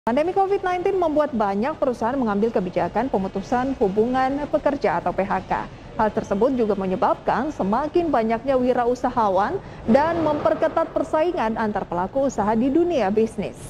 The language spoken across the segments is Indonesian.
Pandemi COVID-19 membuat banyak perusahaan mengambil kebijakan pemutusan hubungan pekerja atau PHK. Hal tersebut juga menyebabkan semakin banyaknya wirausahawan dan memperketat persaingan antar pelaku usaha di dunia bisnis.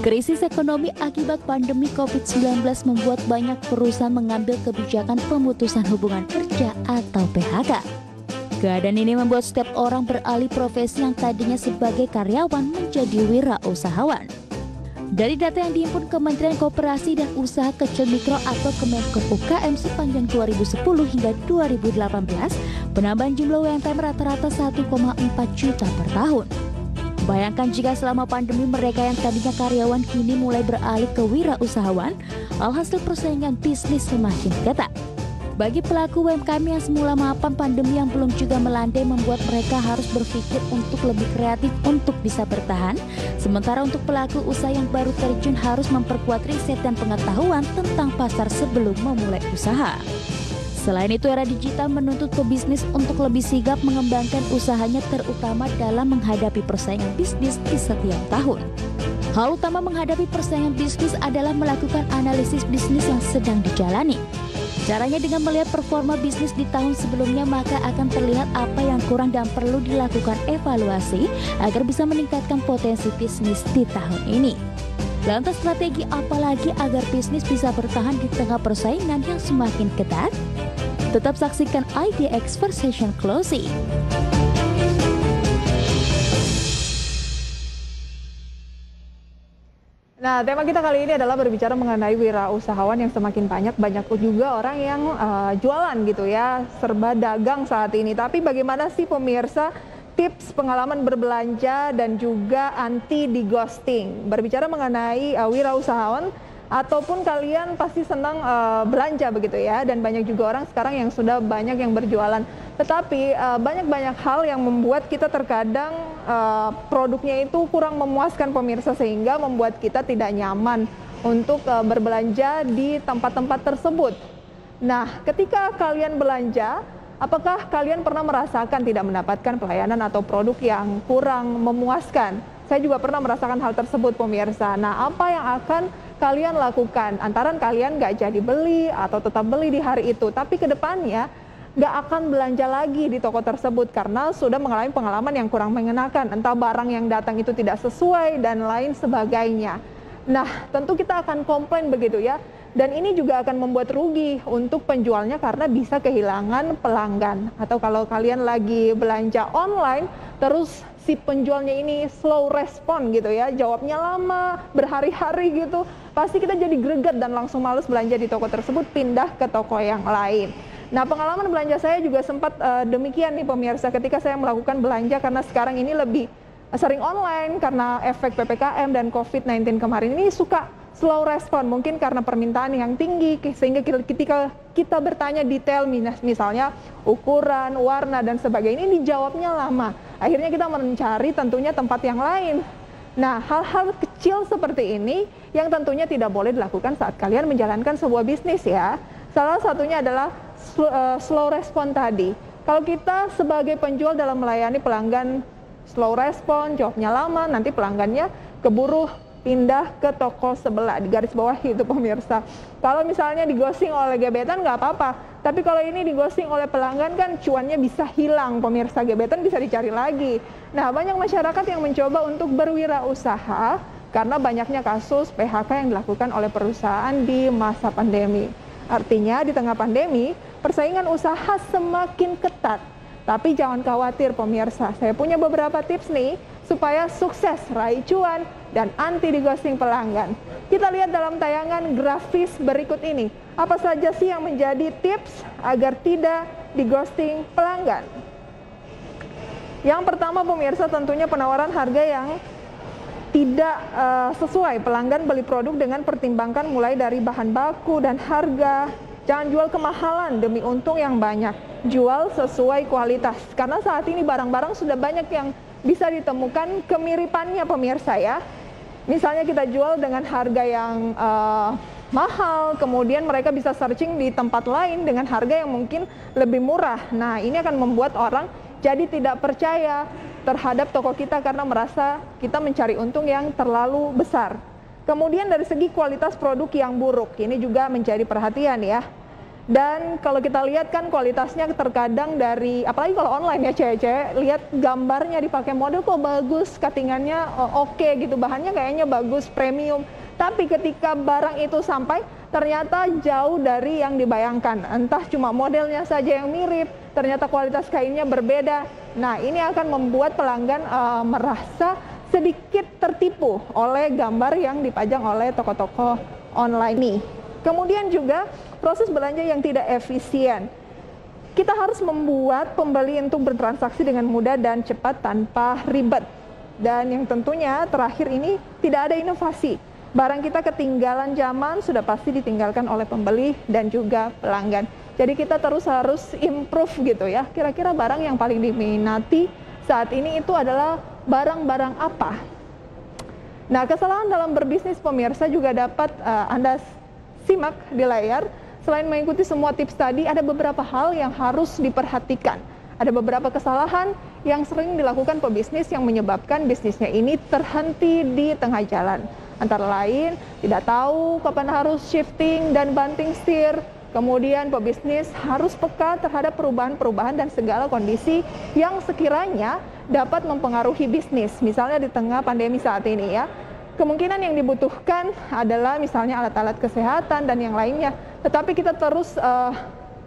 Krisis ekonomi akibat pandemi COVID-19 membuat banyak perusahaan mengambil kebijakan pemutusan hubungan kerja atau PHK. Keadaan ini membuat setiap orang beralih profesi yang tadinya sebagai karyawan menjadi wirausahawan. Dari data yang dihimpun Kementerian Koperasi dan Usaha Kecil Mikro atau Kemenko UKM sepanjang 2010 hingga 2018, penambahan jumlah UMKM rata-rata 1,4 juta per tahun. Bayangkan jika selama pandemi mereka yang tadinya karyawan kini mulai beralih ke wirausahawan, alhasil persaingan bisnis semakin ketat. Bagi pelaku UMKM yang semula mapan, pandemi yang belum juga melandai membuat mereka harus berpikir untuk lebih kreatif untuk bisa bertahan. Sementara untuk pelaku usaha yang baru terjun harus memperkuat riset dan pengetahuan tentang pasar sebelum memulai usaha. Selain itu, era digital menuntut pebisnis untuk lebih sigap mengembangkan usahanya, terutama dalam menghadapi persaingan bisnis di setiap tahun. Hal utama menghadapi persaingan bisnis adalah melakukan analisis bisnis yang sedang dijalani. Caranya dengan melihat performa bisnis di tahun sebelumnya, maka akan terlihat apa yang kurang dan perlu dilakukan evaluasi agar bisa meningkatkan potensi bisnis di tahun ini. Lantas strategi apa lagi agar bisnis bisa bertahan di tengah persaingan yang semakin ketat? Tetap saksikan IDX Conversation Closing. Nah, tema kita kali ini adalah berbicara mengenai wirausahawan yang semakin banyak juga orang yang jualan gitu ya, serba dagang saat ini. Tapi bagaimana sih pemirsa tips pengalaman berbelanja dan juga anti di ghosting? Berbicara mengenai wirausahawan ataupun kalian pasti senang belanja begitu ya, dan banyak juga orang sekarang yang sudah banyak yang berjualan. Tetapi banyak hal yang membuat kita terkadang produknya itu kurang memuaskan pemirsa, sehingga membuat kita tidak nyaman untuk berbelanja di tempat-tempat tersebut. Nah, ketika kalian belanja, apakah kalian pernah merasakan tidak mendapatkan pelayanan atau produk yang kurang memuaskan? Saya juga pernah merasakan hal tersebut pemirsa. Nah, apa yang akan kalian lakukan? Antara kalian nggak jadi beli atau tetap beli di hari itu, tapi ke depannya nggak akan belanja lagi di toko tersebut karena sudah mengalami pengalaman yang kurang mengenakan, entah barang yang datang itu tidak sesuai dan lain sebagainya. Nah, tentu kita akan komplain begitu ya, dan ini juga akan membuat rugi untuk penjualnya karena bisa kehilangan pelanggan. Atau kalau kalian lagi belanja online, terus si penjualnya ini slow respon gitu ya, jawabnya lama, berhari-hari gitu, pasti kita jadi greget dan langsung males belanja di toko tersebut, pindah ke toko yang lain. Nah, pengalaman belanja saya juga sempat demikian nih pemirsa, ketika saya melakukan belanja karena sekarang ini lebih sering online karena efek PPKM dan COVID-19 kemarin ini suka slow respon, mungkin karena permintaan yang tinggi, sehingga ketika kita bertanya detail misalnya ukuran, warna dan sebagainya, ini dijawabnya lama. Akhirnya kita mencari tentunya tempat yang lain. Nah, hal-hal kecil seperti ini yang tentunya tidak boleh dilakukan saat kalian menjalankan sebuah bisnis ya. Salah satunya adalah slow respon tadi. Kalau kita sebagai penjual dalam melayani pelanggan slow respon, jawabnya lama, nanti pelanggannya keburu pindah ke toko sebelah, di garis bawah itu pemirsa. Kalau misalnya digosing oleh gebetan nggak apa-apa, tapi kalau ini digosing oleh pelanggan kan cuannya bisa hilang pemirsa, gebetan bisa dicari lagi. Nah, banyak masyarakat yang mencoba untuk berwirausaha karena banyaknya kasus PHK yang dilakukan oleh perusahaan di masa pandemi. Artinya di tengah pandemi, persaingan usaha semakin ketat. Tapi jangan khawatir pemirsa, saya punya beberapa tips nih supaya sukses raih cuan dan anti di ghosting pelanggan. Kita lihat dalam tayangan grafis berikut ini. Apa saja sih yang menjadi tips agar tidak di ghosting pelanggan? Yang pertama pemirsa, tentunya penawaran harga yang tidak sesuai. Pelanggan beli produk dengan pertimbangkan mulai dari bahan baku dan harga. Jangan jual kemahalan demi untung yang banyak. Jual sesuai kualitas. Karena saat ini barang-barang sudah banyak yang bisa ditemukan kemiripannya pemirsa ya. Misalnya kita jual dengan harga yang mahal, kemudian mereka bisa searching di tempat lain dengan harga yang mungkin lebih murah. Nah, ini akan membuat orang jadi tidak percaya terhadap toko kita karena merasa kita mencari untung yang terlalu besar. Kemudian dari segi kualitas produk yang buruk, ini juga menjadi perhatian ya. Dan kalau kita lihat kan kualitasnya terkadang dari, apalagi kalau online ya cewek-cewek, lihat gambarnya dipakai model kok bagus, cuttingannya oke gitu, bahannya kayaknya bagus, premium. Tapi ketika barang itu sampai, ternyata jauh dari yang dibayangkan. Entah cuma modelnya saja yang mirip, ternyata kualitas kainnya berbeda. Nah, ini akan membuat pelanggan merasa sedikit tertipu oleh gambar yang dipajang oleh toko-toko online ini. Kemudian juga proses belanja yang tidak efisien. Kita harus membuat pembeli untuk bertransaksi dengan mudah dan cepat tanpa ribet. Dan yang tentunya terakhir ini tidak ada inovasi. Barang kita ketinggalan zaman, sudah pasti ditinggalkan oleh pembeli dan juga pelanggan. Jadi kita terus harus improve gitu ya. Kira-kira barang yang paling diminati saat ini itu adalah barang-barang apa? Nah, kesalahan dalam berbisnis pemirsa juga dapat Anda simak di layar. Selain mengikuti semua tips tadi, ada beberapa hal yang harus diperhatikan. Ada beberapa kesalahan yang sering dilakukan pebisnis yang menyebabkan bisnisnya ini terhenti di tengah jalan. Antara lain, tidak tahu kapan harus shifting dan banting setir. Kemudian pebisnis harus peka terhadap perubahan-perubahan dan segala kondisi yang sekiranya dapat mempengaruhi bisnis. Misalnya di tengah pandemi saat ini ya. Kemungkinan yang dibutuhkan adalah misalnya alat-alat kesehatan dan yang lainnya. Tetapi kita terus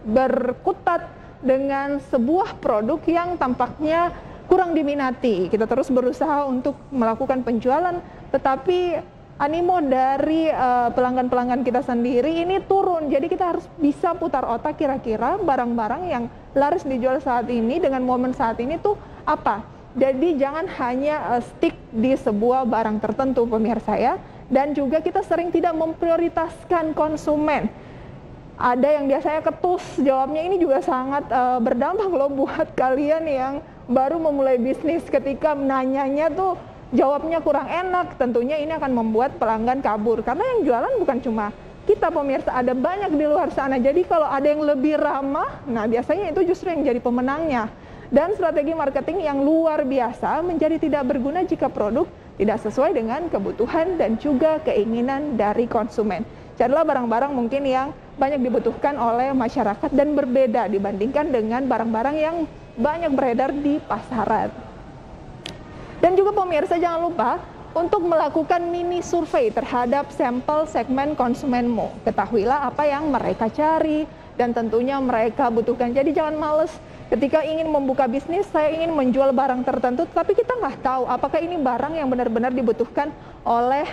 berkutat dengan sebuah produk yang tampaknya kurang diminati. Kita terus berusaha untuk melakukan penjualan, tetapi animo dari pelanggan-pelanggan kita sendiri ini turun. Jadi kita harus bisa putar otak kira-kira barang-barang yang laris dijual saat ini dengan momen saat ini tuh apa. Jadi jangan hanya stick di sebuah barang tertentu pemirsa ya. Dan juga kita sering tidak memprioritaskan konsumen. Ada yang biasanya ketus, jawabnya ini juga sangat berdampak loh buat kalian yang baru memulai bisnis. Ketika nanyanya tuh jawabnya kurang enak, tentunya ini akan membuat pelanggan kabur. Karena yang jualan bukan cuma kita pemirsa, ada banyak di luar sana. Jadi kalau ada yang lebih ramah, nah biasanya itu justru yang jadi pemenangnya. Dan strategi marketing yang luar biasa menjadi tidak berguna jika produk tidak sesuai dengan kebutuhan dan juga keinginan dari konsumen. Carilah barang-barang mungkin yang banyak dibutuhkan oleh masyarakat dan berbeda dibandingkan dengan barang-barang yang banyak beredar di pasaran. Dan juga pemirsa jangan lupa untuk melakukan mini survei terhadap sampel segmen konsumenmu. Ketahuilah apa yang mereka cari dan tentunya mereka butuhkan. Jadi jangan males ketika ingin membuka bisnis, saya ingin menjual barang tertentu, tapi kita nggak tahu apakah ini barang yang benar-benar dibutuhkan oleh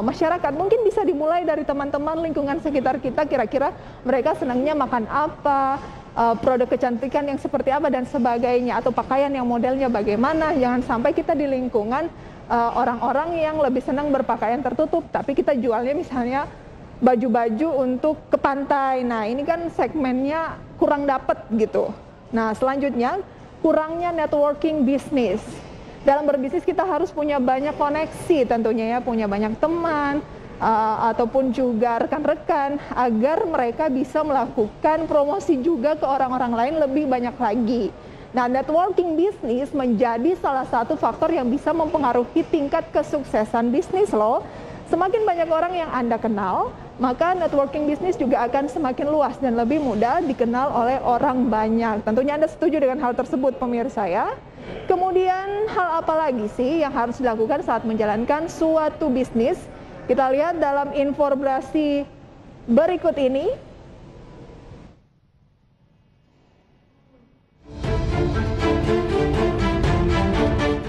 masyarakat. Mungkin bisa dimulai dari teman-teman lingkungan sekitar kita, kira-kira mereka senangnya makan apa, produk kecantikan yang seperti apa dan sebagainya, atau pakaian yang modelnya bagaimana. Jangan sampai kita di lingkungan orang-orang yang lebih senang berpakaian tertutup, tapi kita jualnya misalnya baju-baju untuk ke pantai. Nah, ini kan segmennya kurang dapet gitu. Nah, selanjutnya kurangnya networking bisnis. Dalam berbisnis kita harus punya banyak koneksi tentunya ya, punya banyak teman ataupun juga rekan-rekan agar mereka bisa melakukan promosi juga ke orang-orang lain lebih banyak lagi. Nah, networking bisnis menjadi salah satu faktor yang bisa mempengaruhi tingkat kesuksesan bisnis loh. Semakin banyak orang yang Anda kenal, maka networking bisnis juga akan semakin luas dan lebih mudah dikenal oleh orang banyak. Tentunya Anda setuju dengan hal tersebut pemirsa ya. Kemudian hal apa lagi sih yang harus dilakukan saat menjalankan suatu bisnis? Kita lihat dalam informasi berikut ini.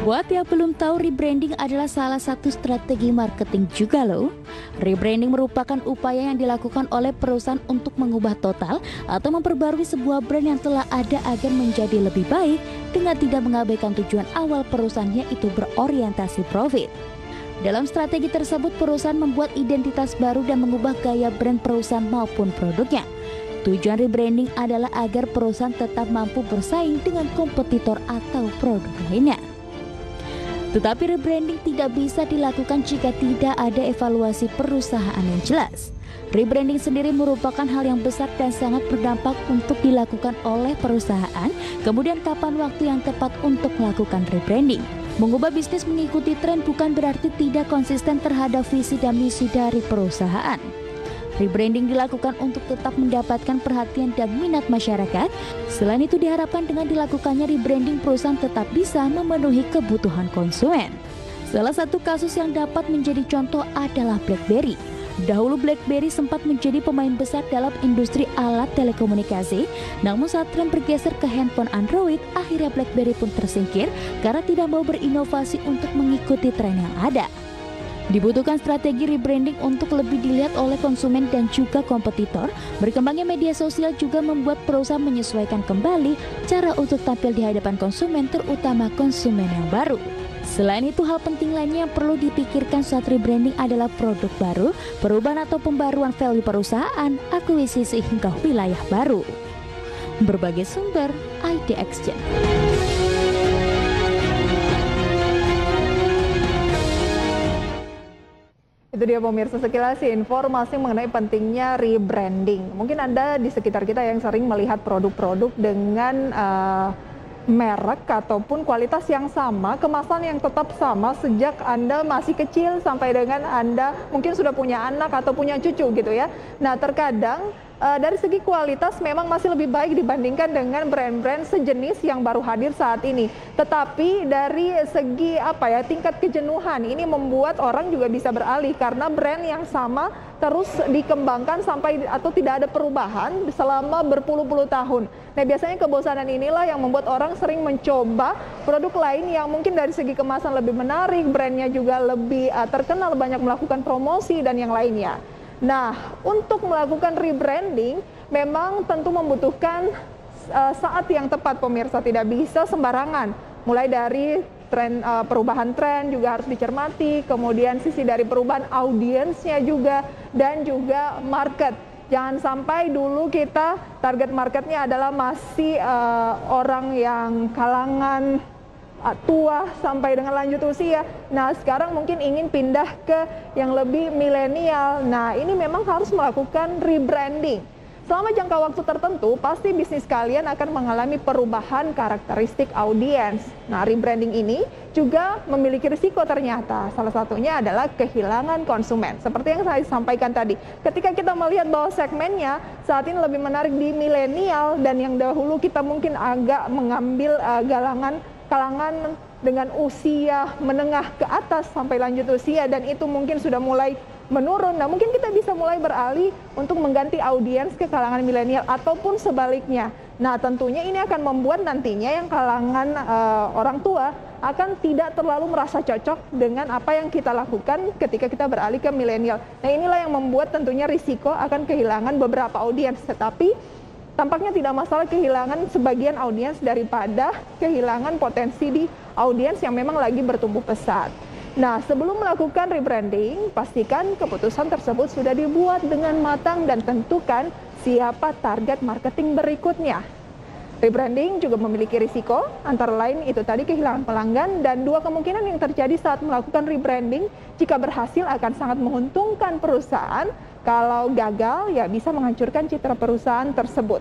Buat yang belum tahu, rebranding adalah salah satu strategi marketing juga loh. Rebranding merupakan upaya yang dilakukan oleh perusahaan untuk mengubah total atau memperbarui sebuah brand yang telah ada agar menjadi lebih baik dengan tidak mengabaikan tujuan awal perusahaannya, itu berorientasi profit. Dalam strategi tersebut, perusahaan membuat identitas baru dan mengubah gaya brand perusahaan maupun produknya. Tujuan rebranding adalah agar perusahaan tetap mampu bersaing dengan kompetitor atau produk lainnya. Tetapi rebranding tidak bisa dilakukan jika tidak ada evaluasi perusahaan yang jelas. Rebranding sendiri merupakan hal yang besar dan sangat berdampak untuk dilakukan oleh perusahaan. Kemudian kapan waktu yang tepat untuk melakukan rebranding? Mengubah bisnis mengikuti tren bukan berarti tidak konsisten terhadap visi dan misi dari perusahaan. Rebranding dilakukan untuk tetap mendapatkan perhatian dan minat masyarakat. Selain itu diharapkan dengan dilakukannya rebranding, perusahaan tetap bisa memenuhi kebutuhan konsumen. Salah satu kasus yang dapat menjadi contoh adalah BlackBerry. Dahulu BlackBerry sempat menjadi pemain besar dalam industri alat telekomunikasi, namun saat tren bergeser ke handphone Android, akhirnya BlackBerry pun tersingkir karena tidak mau berinovasi untuk mengikuti tren yang ada. Dibutuhkan strategi rebranding untuk lebih dilihat oleh konsumen dan juga kompetitor. Berkembangnya media sosial juga membuat perusahaan menyesuaikan kembali cara untuk tampil di hadapan konsumen, terutama konsumen yang baru. Selain itu, hal penting lainnya yang perlu dipikirkan saat rebranding adalah produk baru, perubahan atau pembaruan value perusahaan, akuisisi hingga wilayah baru. Berbagai sumber, ID Exchange. Itu dia pemirsa sekilas informasi mengenai pentingnya rebranding. Mungkin Anda di sekitar kita yang sering melihat produk-produk dengan merek ataupun kualitas yang sama, kemasan yang tetap sama sejak Anda masih kecil sampai dengan Anda mungkin sudah punya anak atau punya cucu gitu ya. Nah, terkadang dari segi kualitas memang masih lebih baik dibandingkan dengan brand-brand sejenis yang baru hadir saat ini. Tetapi dari segi tingkat kejenuhan ini membuat orang juga bisa beralih karena brand yang sama terus dikembangkan sampai atau tidak ada perubahan selama berpuluh-puluh tahun. Nah, biasanya kebosanan inilah yang membuat orang sering mencoba produk lain yang mungkin dari segi kemasan lebih menarik, brandnya juga lebih terkenal, banyak melakukan promosi dan yang lainnya. Nah, untuk melakukan rebranding memang tentu membutuhkan saat yang tepat pemirsa, tidak bisa sembarangan. Mulai dari tren, perubahan tren juga harus dicermati, kemudian sisi dari perubahan audiensnya juga, dan juga market. Jangan sampai dulu kita target marketnya adalah masih orang yang kalangan tua sampai dengan lanjut usia. Nah, sekarang mungkin ingin pindah ke yang lebih milenial. Nah, ini memang harus melakukan rebranding. Selama jangka waktu tertentu, pasti bisnis kalian akan mengalami perubahan karakteristik audiens. Nah, rebranding ini juga memiliki risiko ternyata. Salah satunya adalah kehilangan konsumen. Seperti yang saya sampaikan tadi, ketika kita melihat bahwa segmennya saat ini lebih menarik di milenial dan yang dahulu kita mungkin agak mengambil kalangan dengan usia menengah ke atas sampai lanjut usia, dan itu mungkin sudah mulai menurun. Nah, mungkin kita bisa mulai beralih untuk mengganti audiens ke kalangan milenial ataupun sebaliknya. Nah, tentunya ini akan membuat nantinya yang kalangan orang tua akan tidak terlalu merasa cocok dengan apa yang kita lakukan ketika kita beralih ke milenial. Nah, inilah yang membuat tentunya risiko akan kehilangan beberapa audiens, tetapi tampaknya tidak masalah kehilangan sebagian audiens daripada kehilangan potensi di audiens yang memang lagi bertumbuh pesat. Nah, sebelum melakukan rebranding, pastikan keputusan tersebut sudah dibuat dengan matang dan tentukan siapa target marketing berikutnya. Rebranding juga memiliki risiko, antara lain itu tadi kehilangan pelanggan, dan dua kemungkinan yang terjadi saat melakukan rebranding. Jika berhasil akan sangat menguntungkan perusahaan, kalau gagal ya bisa menghancurkan citra perusahaan tersebut.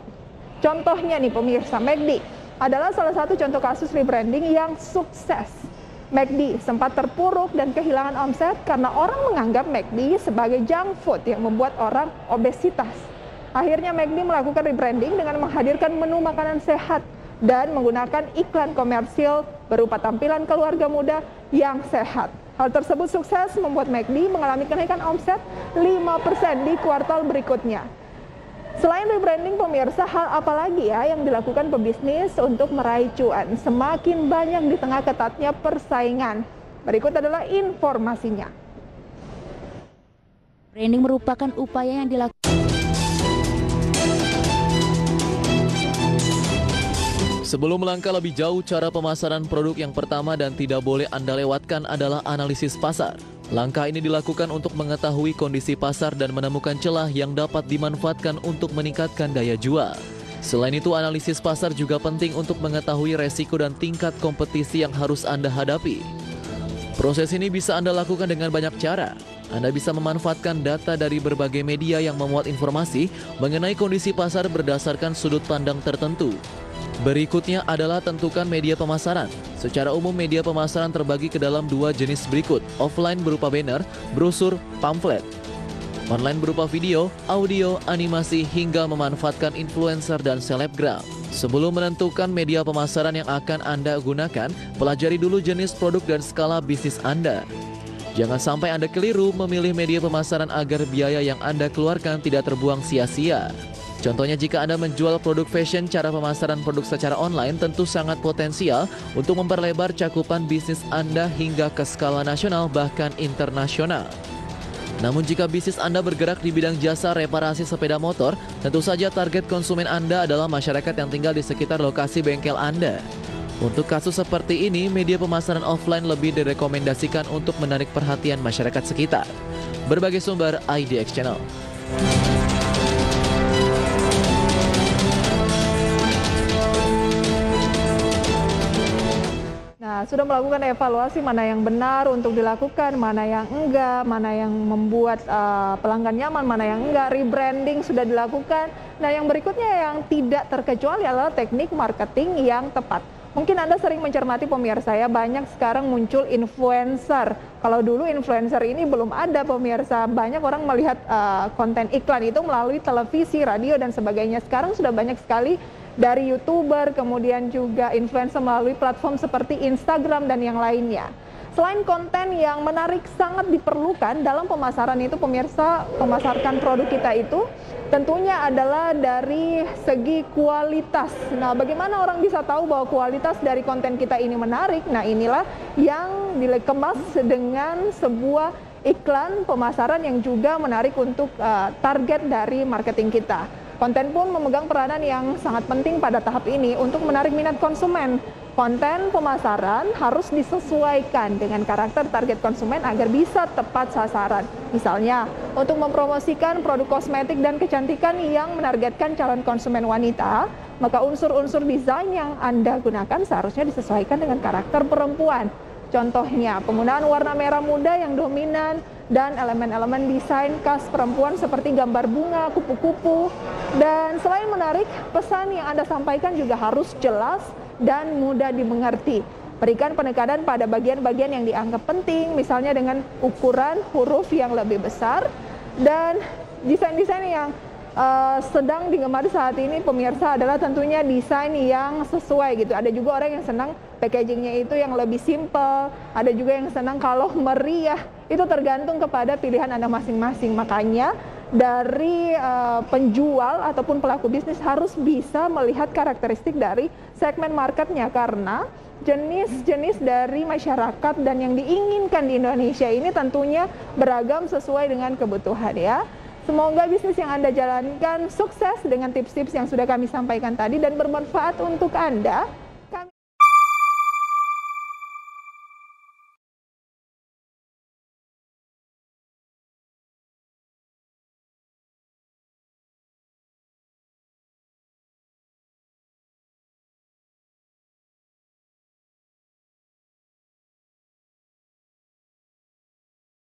Contohnya nih pemirsa, McD adalah salah satu contoh kasus rebranding yang sukses. McD sempat terpuruk dan kehilangan omset karena orang menganggap McD sebagai junk food yang membuat orang obesitas. Akhirnya McD melakukan rebranding dengan menghadirkan menu makanan sehat dan menggunakan iklan komersil berupa tampilan keluarga muda yang sehat. Hal tersebut sukses membuat McD mengalami kenaikan omset 5% di kuartal berikutnya. Selain rebranding pemirsa, hal apa lagi ya yang dilakukan pebisnis untuk meraih cuan semakin banyak di tengah ketatnya persaingan? Berikut adalah informasinya. Branding merupakan upaya yang dilakukan Sebelum melangkah lebih jauh, cara pemasaran produk yang pertama dan tidak boleh Anda lewatkan adalah analisis pasar. Langkah ini dilakukan untuk mengetahui kondisi pasar dan menemukan celah yang dapat dimanfaatkan untuk meningkatkan daya jual. Selain itu, analisis pasar juga penting untuk mengetahui resiko dan tingkat kompetisi yang harus Anda hadapi. Proses ini bisa Anda lakukan dengan banyak cara. Anda bisa memanfaatkan data dari berbagai media yang memuat informasi mengenai kondisi pasar berdasarkan sudut pandang tertentu. Berikutnya adalah tentukan media pemasaran. Secara umum media pemasaran terbagi ke dalam dua jenis berikut, offline berupa banner, brosur, pamflet. Online berupa video, audio, animasi, hingga memanfaatkan influencer dan selebgram. Sebelum menentukan media pemasaran yang akan Anda gunakan, pelajari dulu jenis produk dan skala bisnis Anda. Jangan sampai Anda keliru memilih media pemasaran agar biaya yang Anda keluarkan tidak terbuang sia-sia. Contohnya jika Anda menjual produk fashion, cara pemasaran produk secara online tentu sangat potensial untuk memperlebar cakupan bisnis Anda hingga ke skala nasional bahkan internasional. Namun jika bisnis Anda bergerak di bidang jasa reparasi sepeda motor, tentu saja target konsumen Anda adalah masyarakat yang tinggal di sekitar lokasi bengkel Anda. Untuk kasus seperti ini, media pemasaran offline lebih direkomendasikan untuk menarik perhatian masyarakat sekitar. Berbagai sumber IDX Channel. Nah, sudah melakukan evaluasi mana yang benar untuk dilakukan, mana yang enggak, mana yang membuat pelanggan nyaman, mana yang enggak, rebranding sudah dilakukan. Nah, yang berikutnya yang tidak terkecuali adalah teknik marketing yang tepat. Mungkin Anda sering mencermati pemirsa ya, banyak sekarang muncul influencer. Kalau dulu influencer ini belum ada pemirsa, banyak orang melihat konten iklan itu melalui televisi, radio, dan sebagainya. Sekarang sudah banyak sekali dari YouTuber, kemudian juga influencer melalui platform seperti Instagram dan yang lainnya. Selain konten yang menarik sangat diperlukan dalam pemasaran itu pemirsa, memasarkan produk kita itu tentunya adalah dari segi kualitas. Nah, bagaimana orang bisa tahu bahwa kualitas dari konten kita ini menarik? Nah, inilah yang dikemas dengan sebuah iklan pemasaran yang juga menarik untuk target dari marketing kita. Konten pun memegang peranan yang sangat penting pada tahap ini untuk menarik minat konsumen. Konten pemasaran harus disesuaikan dengan karakter target konsumen agar bisa tepat sasaran. Misalnya, untuk mempromosikan produk kosmetik dan kecantikan yang menargetkan calon konsumen wanita, maka unsur-unsur desain yang Anda gunakan seharusnya disesuaikan dengan karakter perempuan. Contohnya, penggunaan warna merah muda yang dominan dan elemen-elemen desain khas perempuan seperti gambar bunga, kupu-kupu. Dan selain menarik, pesan yang Anda sampaikan juga harus jelas dan mudah dimengerti. Berikan penekanan pada bagian-bagian yang dianggap penting, misalnya dengan ukuran huruf yang lebih besar dan desain-desain yang sedang digemari saat ini pemirsa adalah tentunya desain yang sesuai gitu. Ada juga orang yang senang packagingnya itu yang lebih simple, ada juga yang senang kalau meriah. Itu tergantung kepada pilihan Anda masing-masing. Makanya dari penjual ataupun pelaku bisnis harus bisa melihat karakteristik dari segmen marketnya, karena jenis-jenis dari masyarakat dan yang diinginkan di Indonesia ini tentunya beragam sesuai dengan kebutuhan ya. Semoga bisnis yang Anda jalankan sukses dengan tips-tips yang sudah kami sampaikan tadi dan bermanfaat untuk Anda.